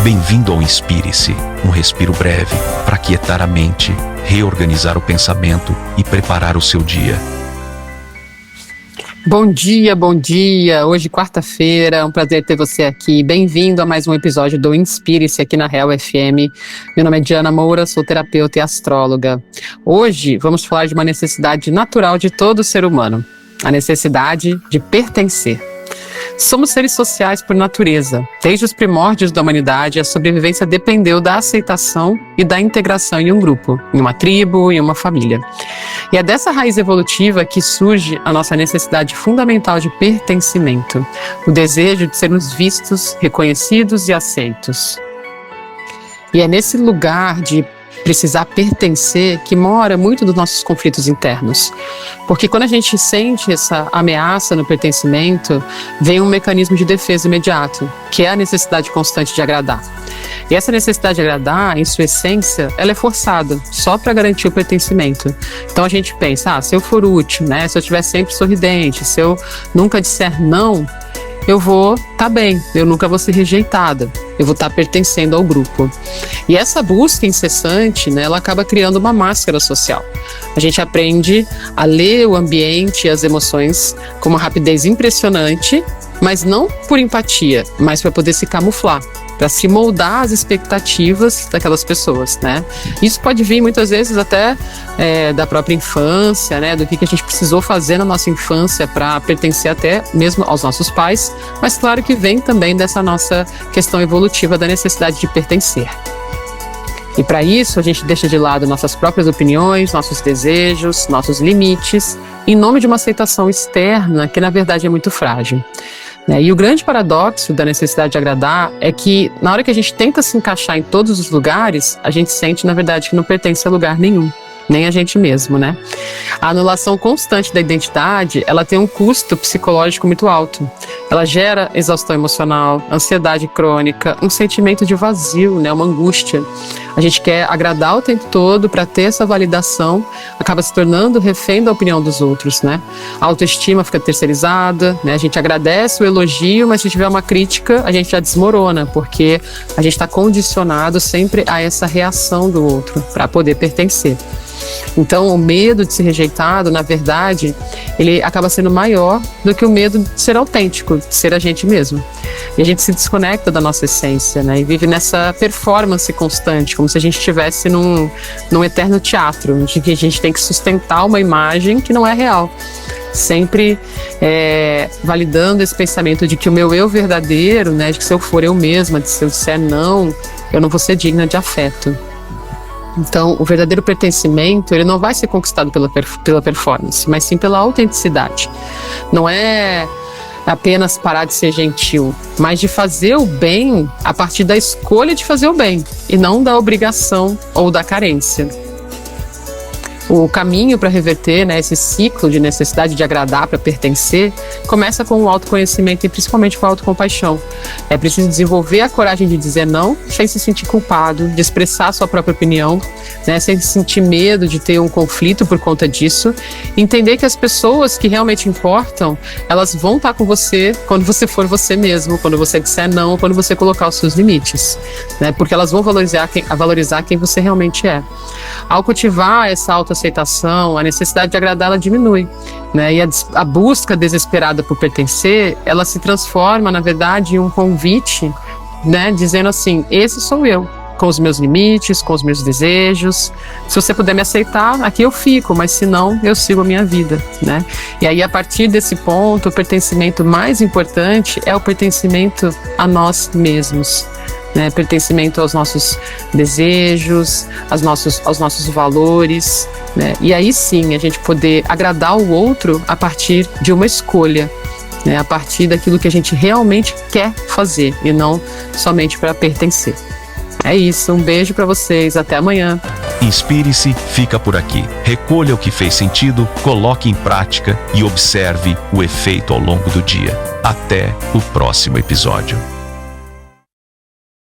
Bem-vindo ao Inspire-se, um respiro breve para aquietar a mente, reorganizar o pensamento e preparar o seu dia. Bom dia, bom dia! Hoje, quarta-feira, é um prazer ter você aqui. Bem-vindo a mais um episódio do Inspire-se aqui na Real FM. Meu nome é Diana Moura, sou terapeuta e astróloga. Hoje, vamos falar de uma necessidade natural de todo ser humano, a necessidade de pertencer. Somos seres sociais por natureza. Desde os primórdios da humanidade, a sobrevivência dependeu da aceitação e da integração em um grupo, em uma tribo, em uma família. E é dessa raiz evolutiva que surge a nossa necessidade fundamental de pertencimento, o desejo de sermos vistos, reconhecidos e aceitos. E é nesse lugar de precisar pertencer que mora muito dos nossos conflitos internos. Porque quando a gente sente essa ameaça no pertencimento, vem um mecanismo de defesa imediato, que é a necessidade constante de agradar. E essa necessidade de agradar, em sua essência, ela é forçada, só para garantir o pertencimento. Então a gente pensa, se eu for útil, né, se eu estiver sempre sorridente, se eu nunca disser não, eu vou estar bem, eu nunca vou ser rejeitada, eu vou estar pertencendo ao grupo. E essa busca incessante, né, ela acaba criando uma máscara social. A gente aprende a ler o ambiente e as emoções com uma rapidez impressionante, mas não por empatia, mas para poder se camuflar, para se moldar às expectativas daquelas pessoas, né? Isso pode vir muitas vezes até da própria infância, né? Do que a gente precisou fazer na nossa infância para pertencer até mesmo aos nossos pais, mas claro que vem também dessa nossa questão evolutiva da necessidade de pertencer. E para isso a gente deixa de lado nossas próprias opiniões, nossos desejos, nossos limites, em nome de uma aceitação externa que na verdade é muito frágil. E o grande paradoxo da necessidade de agradar é que na hora que a gente tenta se encaixar em todos os lugares, a gente sente na verdade que não pertence a lugar nenhum, nem a gente mesmo, né? A anulação constante da identidade, ela tem um custo psicológico muito alto. Ela gera exaustão emocional, ansiedade crônica, um sentimento de vazio, né? Uma angústia. A gente quer agradar o tempo todo para ter essa validação, acaba se tornando refém da opinião dos outros, né? A autoestima fica terceirizada, né? A gente agradece o elogio, mas se tiver uma crítica, a gente já desmorona, porque a gente está condicionado sempre a essa reação do outro para poder pertencer. Então, o medo de ser rejeitado, na verdade, ele acaba sendo maior do que o medo de ser autêntico, de ser a gente mesmo. E a gente se desconecta da nossa essência, né? E vive nessa performance constante, como se a gente estivesse num eterno teatro, de que a gente tem que sustentar uma imagem que não é real. Sempre validando esse pensamento de que o meu eu verdadeiro, né? De que se eu for eu mesma, de se eu disser não, eu não vou ser digna de afeto. Então, o verdadeiro pertencimento, ele não vai ser conquistado pela performance, mas sim pela autenticidade. Não é apenas parar de ser gentil, mas de fazer o bem a partir da escolha de fazer o bem, e não da obrigação ou da carência. O caminho para reverter, né, esse ciclo de necessidade de agradar para pertencer começa com o autoconhecimento e principalmente com a autocompaixão. É preciso desenvolver a coragem de dizer não sem se sentir culpado, de expressar a sua própria opinião, né, sem sentir medo de ter um conflito por conta disso. Entender que as pessoas que realmente importam, elas vão estar com você quando você for você mesmo, quando você disser não, quando você colocar os seus limites, né, porque elas vão valorizar quem você realmente é. Ao cultivar essa autoaceitação, a necessidade de agradar, ela diminui, né? E a busca desesperada por pertencer, ela se transforma, na verdade, em um convite, né? Dizendo assim, esse sou eu, com os meus limites, com os meus desejos. Se você puder me aceitar, aqui eu fico, mas se não, eu sigo a minha vida, né? E aí, a partir desse ponto, o pertencimento mais importante é o pertencimento a nós mesmos. Né, pertencimento aos nossos desejos, aos nossos valores, né, e aí sim a gente poder agradar o outro a partir de uma escolha, né, a partir daquilo que a gente realmente quer fazer e não somente para pertencer. É isso, um beijo para vocês, até amanhã. Inspire-se, fica por aqui. Recolha o que fez sentido, coloque em prática e observe o efeito ao longo do dia. Até o próximo episódio.